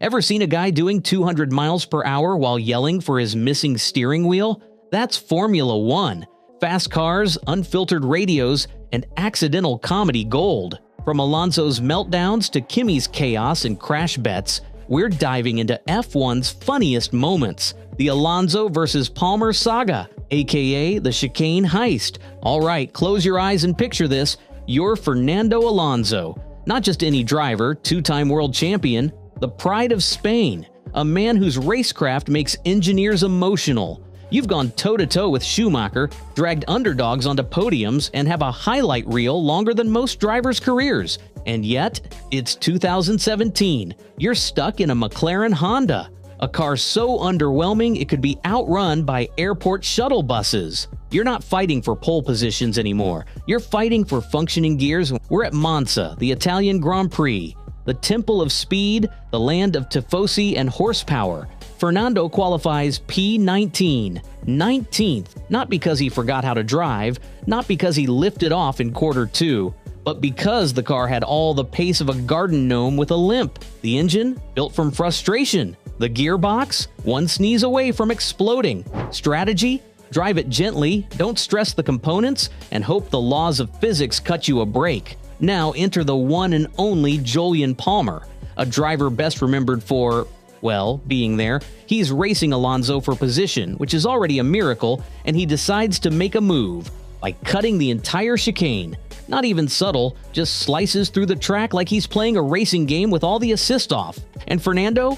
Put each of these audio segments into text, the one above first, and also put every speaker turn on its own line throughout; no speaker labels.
Ever seen a guy doing 200 miles per hour while yelling for his missing steering wheel? That's Formula One. Fast cars, unfiltered radios, and accidental comedy gold. From Alonso's meltdowns to Kimi's chaos and crash bets, we're diving into F1's funniest moments. The Alonso versus Palmer saga, aka the chicane heist. All right, close your eyes and picture this. You're Fernando Alonso. Not just any driver, two-time world champion, the pride of Spain, a man whose racecraft makes engineers emotional. You've gone toe-to-toe with Schumacher, dragged underdogs onto podiums, and have a highlight reel longer than most drivers' careers. And yet, it's 2017. You're stuck in a McLaren Honda, a car so underwhelming it could be outrun by airport shuttle buses. You're not fighting for pole positions anymore. You're fighting for functioning gears. We're at Monza, the Italian Grand Prix, the temple of speed, the land of tifosi and horsepower. Fernando qualifies P19, 19th, not because he forgot how to drive, not because he lifted off in quarter two, but because the car had all the pace of a garden gnome with a limp. The engine, built from frustration. The gearbox, one sneeze away from exploding. Strategy, drive it gently, don't stress the components, and hope the laws of physics cut you a break. Now enter the one and only Jolyon Palmer, a driver best remembered for, well, being there. He's racing Alonso for position, which is already a miracle, and he decides to make a move by cutting the entire chicane. Not even subtle, just slices through the track like he's playing a racing game with all the assist off. And Fernando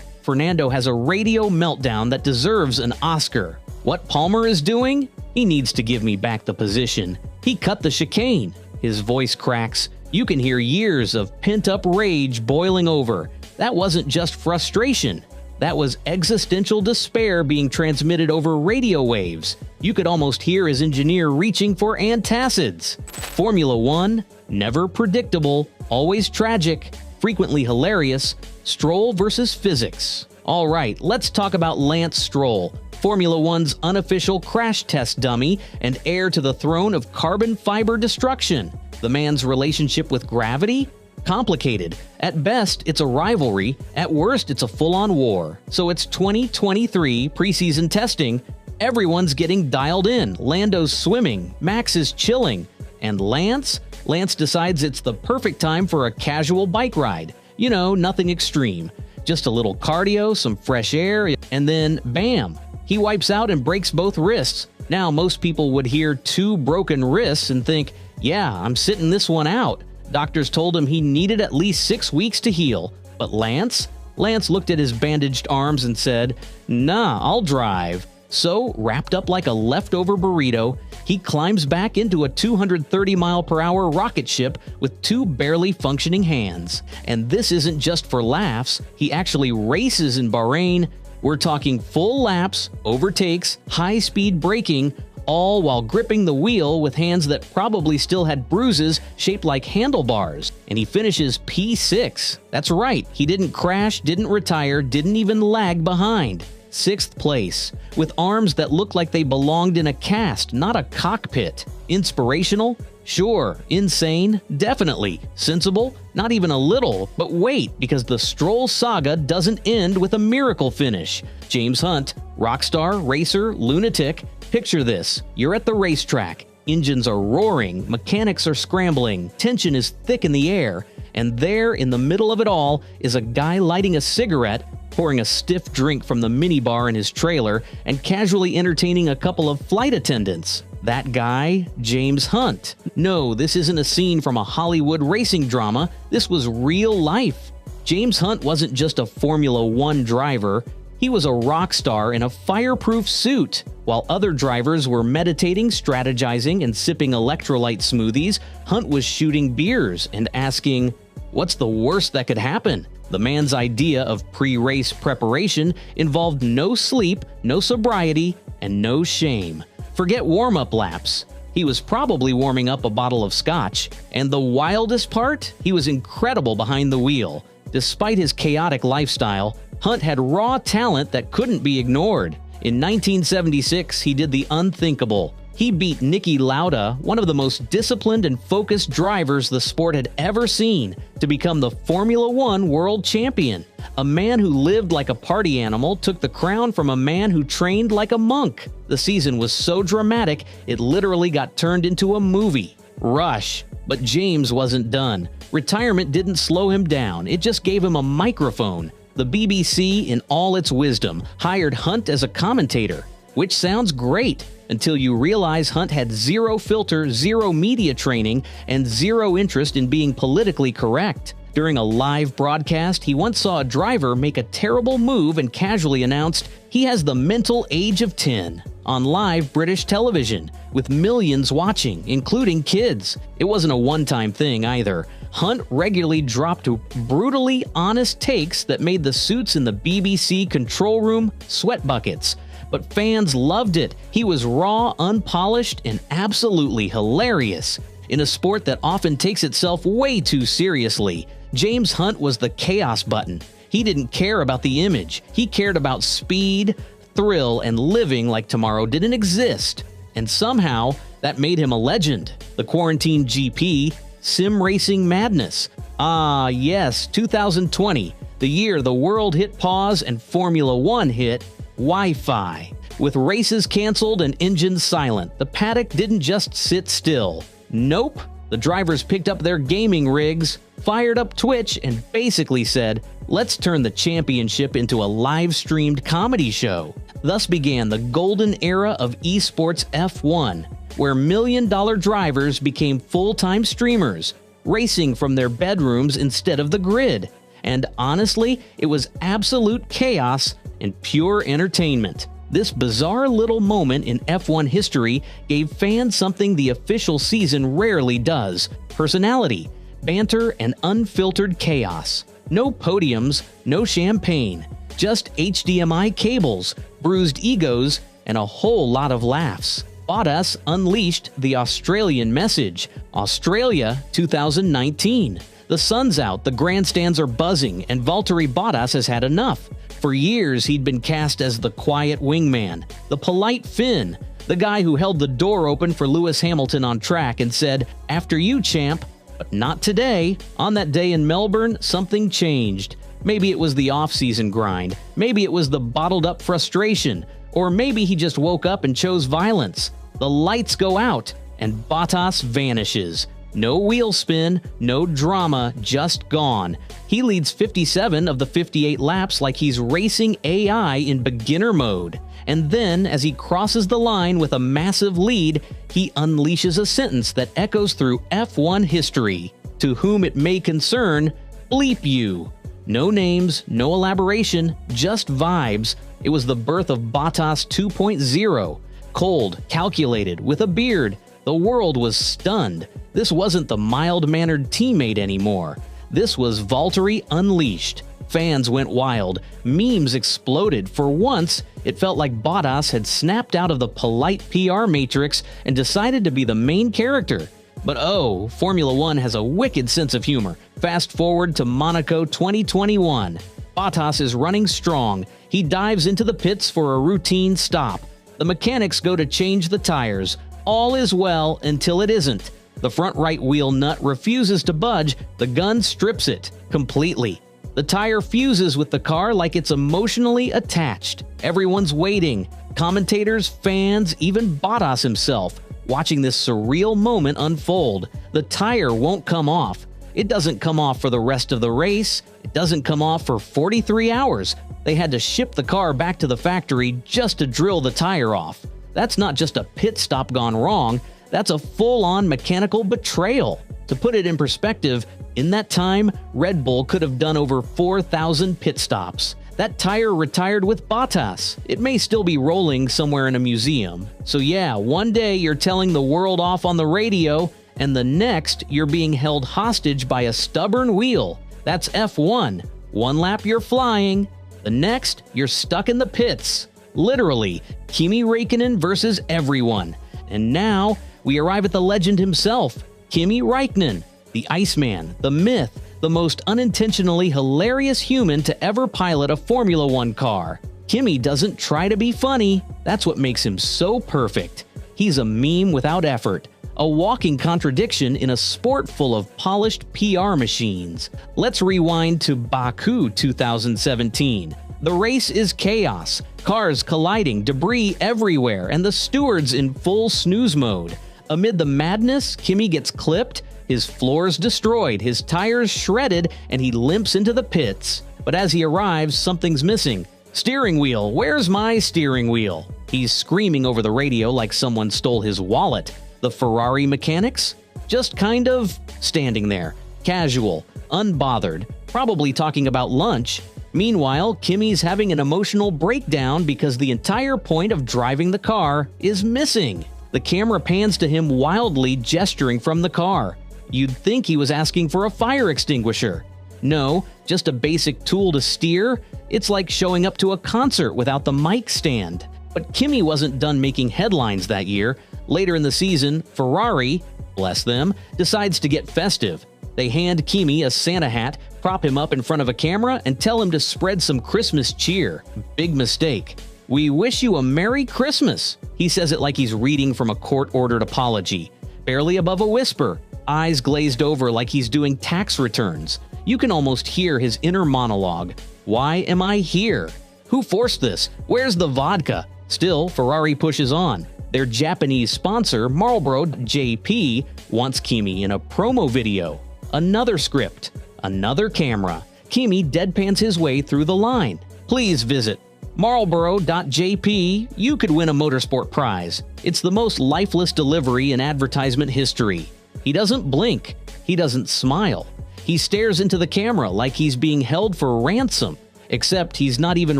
has a radio meltdown that deserves an Oscar. What Palmer is doing? He needs to give me back the position. He cut the chicane. His voice cracks. You can hear years of pent-up rage boiling over. That wasn't just frustration. That was existential despair being transmitted over radio waves. You could almost hear his engineer reaching for antacids. Formula One, never predictable, always tragic, frequently hilarious. Stroll versus physics. All right, let's talk about Lance Stroll, Formula One's unofficial crash test dummy and heir to the throne of carbon fiber destruction. The man's relationship with gravity? Complicated. At best, it's a rivalry. At worst, it's a full-on war. So it's 2023 preseason testing. Everyone's getting dialed in. Lando's swimming. Max is chilling. And Lance? Lance decides it's the perfect time for a casual bike ride. You know, nothing extreme. Just a little cardio, some fresh air, and then bam! He wipes out and breaks both wrists. Now, most people would hear 2 broken wrists and think, yeah, I'm sitting this one out. Doctors told him he needed at least 6 weeks to heal. But Lance? Lance looked at his bandaged arms and said, nah, I'll drive. So, wrapped up like a leftover burrito, he climbs back into a 230-mile-per-hour rocket ship with 2 barely functioning hands. And this isn't just for laughs. He actually races in Bahrain. We're talking full laps, overtakes, high-speed braking, all while gripping the wheel with hands that probably still had bruises shaped like handlebars. And he finishes P6. That's right, he didn't crash, didn't retire, didn't even lag behind. 6th place, with arms that look like they belonged in a cast, not a cockpit. Inspirational? Sure. Insane? Definitely. Sensible? Not even a little. But wait, because the Stroll saga doesn't end with a miracle finish. James Hunt, rock star, racer, lunatic. Picture this. You're at the racetrack. Engines are roaring, mechanics are scrambling, tension is thick in the air, and there, in the middle of it all, is a guy lighting a cigarette, pouring a stiff drink from the minibar in his trailer, and casually entertaining a couple of flight attendants. That guy, James Hunt. No, this isn't a scene from a Hollywood racing drama. This was real life. James Hunt wasn't just a Formula One driver. He was a rock star in a fireproof suit. While other drivers were meditating, strategizing, and sipping electrolyte smoothies, Hunt was shooting beers and asking, what's the worst that could happen? The man's idea of pre-race preparation involved no sleep, no sobriety, and no shame. Forget warm-up laps. He was probably warming up a bottle of scotch. And the wildest part? He was incredible behind the wheel. Despite his chaotic lifestyle, Hunt had raw talent that couldn't be ignored. In 1976, he did the unthinkable. He beat Niki Lauda, one of the most disciplined and focused drivers the sport had ever seen, to become the Formula One world champion. A man who lived like a party animal took the crown from a man who trained like a monk. The season was so dramatic, it literally got turned into a movie. Rush. But James wasn't done. Retirement didn't slow him down, it just gave him a microphone. The BBC, in all its wisdom, hired Hunt as a commentator, which sounds great until you realize Hunt had zero filter, zero media training, and zero interest in being politically correct. During a live broadcast, he once saw a driver make a terrible move and casually announced, "He has the mental age of 10." On live British television, with millions watching, including kids. It wasn't a one-time thing either. Hunt regularly dropped brutally honest takes that made the suits in the BBC control room sweat buckets. But fans loved it. He was raw, unpolished, and absolutely hilarious. In a sport that often takes itself way too seriously, James Hunt was the chaos button. He didn't care about the image. He cared about speed, thrill, and living like tomorrow didn't exist. And somehow, that made him a legend. The Quarantine GP, sim racing madness. Ah, yes, 2020, the year the world hit pause and Formula One hit Wi-Fi. With races canceled and engines silent, the paddock didn't just sit still. Nope, the drivers picked up their gaming rigs, fired up Twitch, and basically said, "Let's turn the championship into a live-streamed comedy show." Thus began the golden era of esports F1, where million-dollar drivers became full-time streamers, racing from their bedrooms instead of the grid. And honestly, it was absolute chaos and pure entertainment. This bizarre little moment in F1 history gave fans something the official season rarely does: personality, banter, and unfiltered chaos. No podiums, no champagne, just HDMI cables, bruised egos, and a whole lot of laughs. Bottas unleashed the Australian message. Australia 2019. The sun's out, the grandstands are buzzing, and Valtteri Bottas has had enough. For years, he'd been cast as the quiet wingman, the polite Finn, the guy who held the door open for Lewis Hamilton on track and said, "After you, champ." But not today. On that day in Melbourne, something changed. Maybe it was the off-season grind, maybe it was the bottled-up frustration, or maybe he just woke up and chose violence. The lights go out, and Bottas vanishes. No wheel spin, no drama, just gone. He leads 57 of the 58 laps like he's racing AI in beginner mode. And then, as he crosses the line with a massive lead, he unleashes a sentence that echoes through F1 history. "To whom it may concern, bleep you." No names, no elaboration, just vibes. It was the birth of Bottas 2.0. Cold, calculated, with a beard. The world was stunned. This wasn't the mild-mannered teammate anymore. This was Valtteri unleashed. Fans went wild. Memes exploded. For once, it felt like Bottas had snapped out of the polite PR matrix and decided to be the main character. But oh, Formula One has a wicked sense of humor. Fast forward to Monaco 2021. Bottas is running strong. He dives into the pits for a routine stop. The mechanics go to change the tires. All is well until it isn't. The front right wheel nut refuses to budge. The gun strips it completely. The tire fuses with the car like it's emotionally attached. Everyone's waiting. Commentators, fans, even Bottas himself, watching this surreal moment unfold. The tire won't come off. It doesn't come off for the rest of the race. It doesn't come off for 43 hours. They had to ship the car back to the factory just to drill the tire off. That's not just a pit stop gone wrong. That's a full-on mechanical betrayal. To put it in perspective, in that time, Red Bull could have done over 4,000 pit stops. That tire retired with Bottas. It may still be rolling somewhere in a museum. So yeah, one day you're telling the world off on the radio, and the next you're being held hostage by a stubborn wheel. That's F1. One lap you're flying, the next you're stuck in the pits. Literally, Kimi Räikkönen versus everyone. And now, we arrive at the legend himself, Kimi Räikkönen, the Iceman, the myth, the most unintentionally hilarious human to ever pilot a Formula One car. Kimi doesn't try to be funny. That's what makes him so perfect. He's a meme without effort, a walking contradiction in a sport full of polished PR machines. Let's rewind to Baku 2017. The race is chaos, cars colliding, debris everywhere, and the stewards in full snooze mode. Amid the madness, Kimi gets clipped, his floors destroyed, his tires shredded, and he limps into the pits. But as he arrives, something's missing. Steering wheel, where's my steering wheel? He's screaming over the radio like someone stole his wallet. The Ferrari mechanics? Just kind of standing there, casual, unbothered, probably talking about lunch. Meanwhile, Kimi's having an emotional breakdown because the entire point of driving the car is missing. The camera pans to him wildly gesturing from the car. You'd think he was asking for a fire extinguisher. No, just a basic tool to steer. It's like showing up to a concert without the mic stand. But Kimi wasn't done making headlines that year. Later in the season, Ferrari, bless them, decides to get festive. They hand Kimi a Santa hat, prop him up in front of a camera, and tell him to spread some Christmas cheer. Big mistake. "We wish you a Merry Christmas." He says it like he's reading from a court-ordered apology. Barely above a whisper, eyes glazed over like he's doing tax returns. You can almost hear his inner monologue. Why am I here? Who forced this? Where's the vodka? Still, Ferrari pushes on. Their Japanese sponsor, Marlboro JP, wants Kimi in a promo video. Another script. Another camera. Kimi deadpans his way through the line. Please visit Marlboro.jp. You could win a motorsport prize. It's the most lifeless delivery in advertisement history. He doesn't blink. He doesn't smile. He stares into the camera like he's being held for ransom. Except he's not even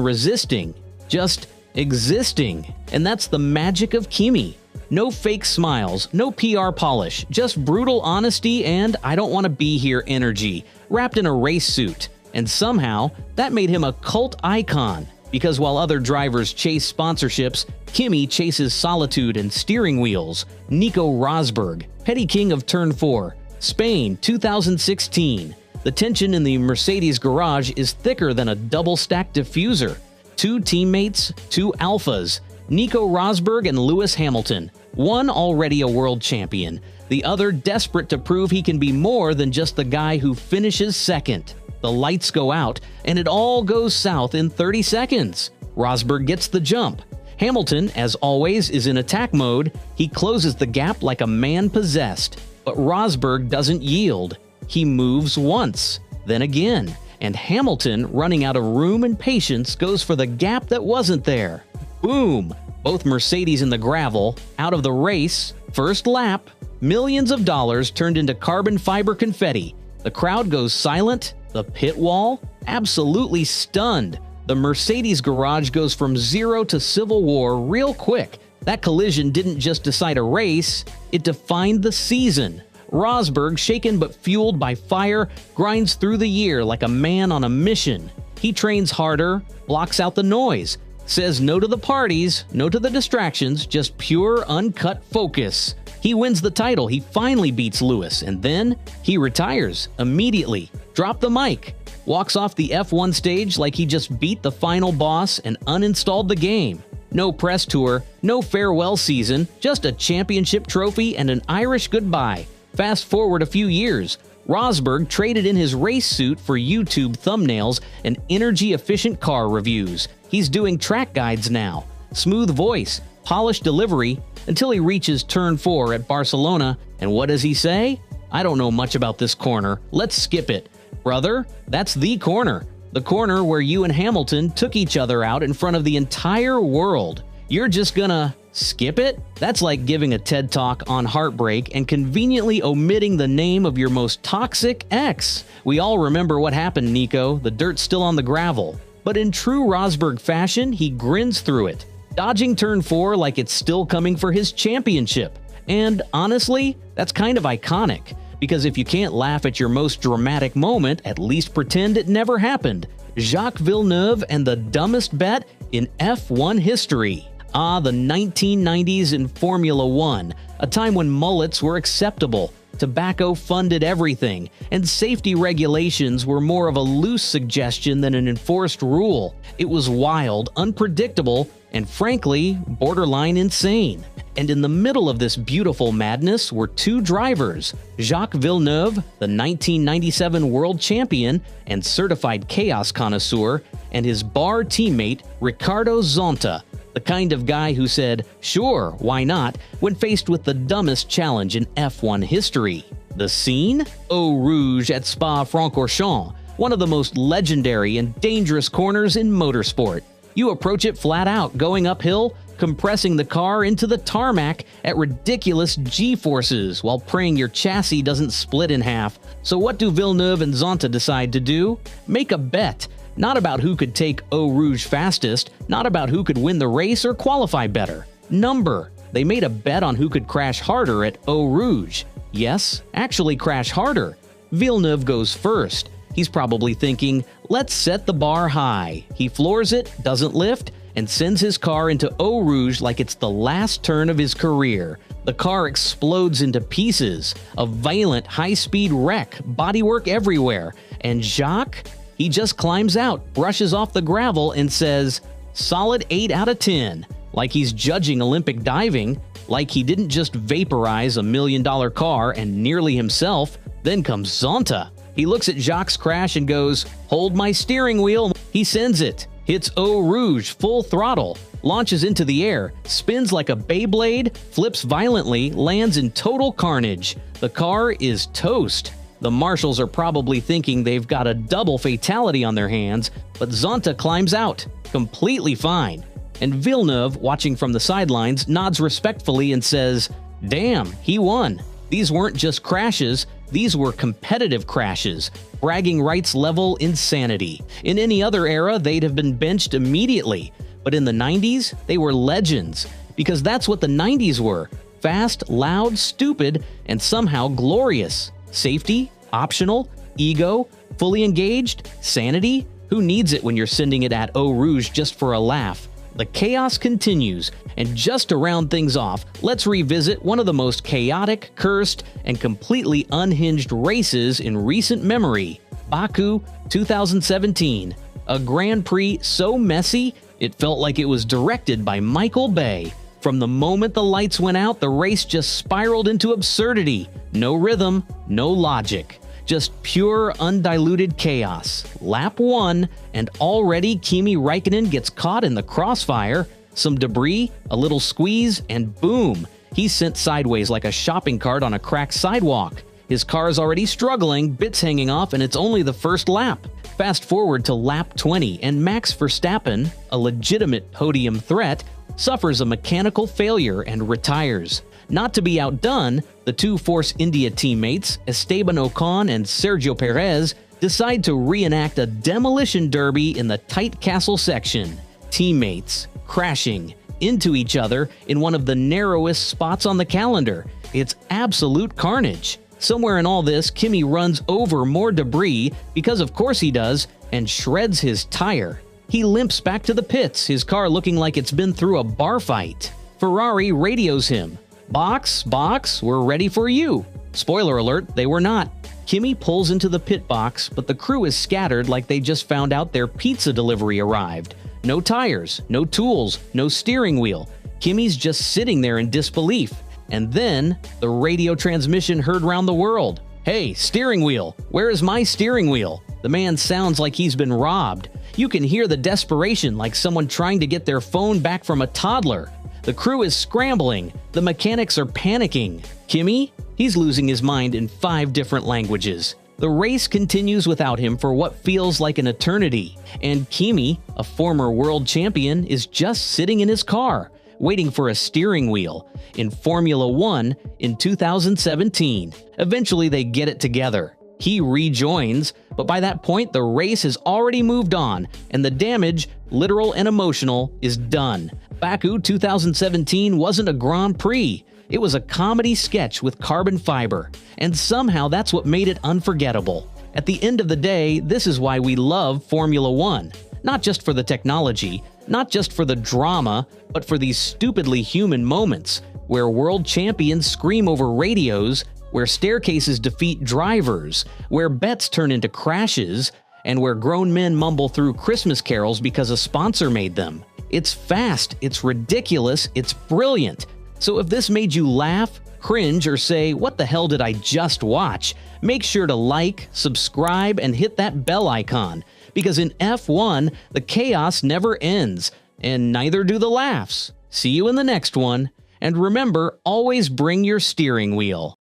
resisting. Just existing. And that's the magic of Kimi. No fake smiles, no PR polish, just brutal honesty and I don't want to be here energy, wrapped in a race suit. And somehow, that made him a cult icon. Because while other drivers chase sponsorships, Kimi chases solitude and steering wheels. Nico Rosberg, petty king of Turn 4, Spain 2016. The tension in the Mercedes garage is thicker than a double-stacked diffuser. Two teammates, two alphas, Nico Rosberg and Lewis Hamilton. One already a world champion, the other desperate to prove he can be more than just the guy who finishes second. The lights go out, and it all goes south in 30 seconds. Rosberg gets the jump. Hamilton, as always, is in attack mode. He closes the gap like a man possessed. But Rosberg doesn't yield. He moves once, then again, and Hamilton, running out of room and patience, goes for the gap that wasn't there. Boom! Both Mercedes in the gravel, out of the race, first lap, millions of dollars turned into carbon fiber confetti. The crowd goes silent, the pit wall, absolutely stunned. The Mercedes garage goes from zero to civil war real quick. That collision didn't just decide a race, it defined the season. Rosberg, shaken but fueled by fire, grinds through the year like a man on a mission. He trains harder, blocks out the noise, says no to the parties, no to the distractions, just pure, uncut focus. He wins the title, he finally beats Lewis, and then he retires immediately. Drop the mic. Walks off the F1 stage like he just beat the final boss and uninstalled the game. No press tour, no farewell season, just a championship trophy and an Irish goodbye. Fast forward a few years, Rosberg traded in his race suit for YouTube thumbnails and energy-efficient car reviews. He's doing track guides now. Smooth voice, polished delivery, until he reaches Turn 4 at Barcelona, and what does he say? I don't know much about this corner, let's skip it. Brother, that's the corner. The corner where you and Hamilton took each other out in front of the entire world. You're just gonna skip it? That's like giving a TED Talk on heartbreak and conveniently omitting the name of your most toxic ex. We all remember what happened, Nico. The dirt's still on the gravel. But in true Rosberg fashion, he grins through it, dodging Turn 4 like it's still coming for his championship. And honestly, that's kind of iconic. Because if you can't laugh at your most dramatic moment, at least pretend it never happened. Jacques Villeneuve and the dumbest bet in F1 history. Ah, the 1990s in Formula One, a time when mullets were acceptable, tobacco funded everything, and safety regulations were more of a loose suggestion than an enforced rule. It was wild, unpredictable, and frankly, borderline insane. And in the middle of this beautiful madness were two drivers, Jacques Villeneuve, the 1997 world champion and certified chaos connoisseur, and his bar teammate Ricardo Zonta, the kind of guy who said, "Sure, why not?" when faced with the dumbest challenge in F1 history. The scene? Eau Rouge at Spa-Francorchamps, one of the most legendary and dangerous corners in motorsport. You approach it flat out, going uphill, compressing the car into the tarmac at ridiculous G-forces while praying your chassis doesn't split in half. So what do Villeneuve and Zonta decide to do? Make a bet. Not about who could take Eau Rouge fastest, not about who could win the race or qualify better. Number. They made a bet on who could crash harder at Eau Rouge. Yes, actually crash harder. Villeneuve goes first. He's probably thinking, let's set the bar high. He floors it, doesn't lift, and sends his car into Eau Rouge like it's the last turn of his career. The car explodes into pieces, a violent high-speed wreck, bodywork everywhere, and Jacques? He just climbs out, brushes off the gravel, and says, "Solid 8 out of 10, like he's judging Olympic diving, like he didn't just vaporize a $1 million car and nearly himself. Then comes Zonta. He looks at Jacques' crash and goes, "Hold my steering wheel." He sends it, hits Eau Rouge full throttle, launches into the air, spins like a Beyblade, flips violently, lands in total carnage. The car is toast. The marshals are probably thinking they've got a double fatality on their hands, but Zonta climbs out, completely fine. And Villeneuve, watching from the sidelines, nods respectfully and says, "Damn, he won. These weren't just crashes, these were competitive crashes. Bragging rights level insanity. In any other era, they'd have been benched immediately. But in the 90s, they were legends. Because that's what the 90s were. Fast, loud, stupid, and somehow glorious. Safety? Optional? Ego? Fully engaged? Sanity? Who needs it when you're sending it at Eau Rouge just for a laugh?" The chaos continues, and just to round things off, let's revisit one of the most chaotic, cursed, and completely unhinged races in recent memory, Baku 2017. A Grand Prix so messy, it felt like it was directed by Michael Bay. From the moment the lights went out, the race just spiraled into absurdity. No rhythm, no logic. Just pure, undiluted chaos. Lap 1, and already Kimi Räikkönen gets caught in the crossfire. Some debris, a little squeeze, and boom! He's sent sideways like a shopping cart on a cracked sidewalk. His car's already struggling, bits hanging off, and it's only the first lap. Fast forward to lap 20, and Max Verstappen, a legitimate podium threat, suffers a mechanical failure and retires. Not to be outdone, the two Force India teammates, Esteban Ocon and Sergio Perez, decide to reenact a demolition derby in the tight castle section. Teammates crashing into each other in one of the narrowest spots on the calendar. It's absolute carnage. Somewhere in all this, Kimi runs over more debris, because of course he does, and shreds his tire. He limps back to the pits, his car looking like it's been through a bar fight. Ferrari radios him. "Box, we're ready for you." Spoiler alert, they were not. Kimi pulls into the pit box, but the crew is scattered like they just found out their pizza delivery arrived. No tires, no tools, no steering wheel. Kimi's just sitting there in disbelief. And then, the radio transmission heard round the world. "Hey, steering wheel, where is my steering wheel?" The man sounds like he's been robbed. You can hear the desperation, like someone trying to get their phone back from a toddler. The crew is scrambling. The mechanics are panicking. Kimi? He's losing his mind in 5 different languages. The race continues without him for what feels like an eternity. And Kimi, a former world champion, is just sitting in his car, waiting for a steering wheel. In Formula 1 in 2017. Eventually they get it together. He rejoins, but by that point the race has already moved on, and the damage, literal and emotional, is done. Baku 2017 wasn't a Grand Prix. It was a comedy sketch with carbon fiber, and somehow that's what made it unforgettable. At the end of the day, this is why we love Formula 1. Not just for the technology, not just for the drama, but for these stupidly human moments, where world champions scream over radios, where staircases defeat drivers, where bets turn into crashes, and where grown men mumble through Christmas carols because a sponsor made them. It's fast, it's ridiculous, it's brilliant. So if this made you laugh, cringe, or say, "What the hell did I just watch?" make sure to like, subscribe, and hit that bell icon, because in F1, the chaos never ends, and neither do the laughs. See you in the next one, and remember, always bring your steering wheel.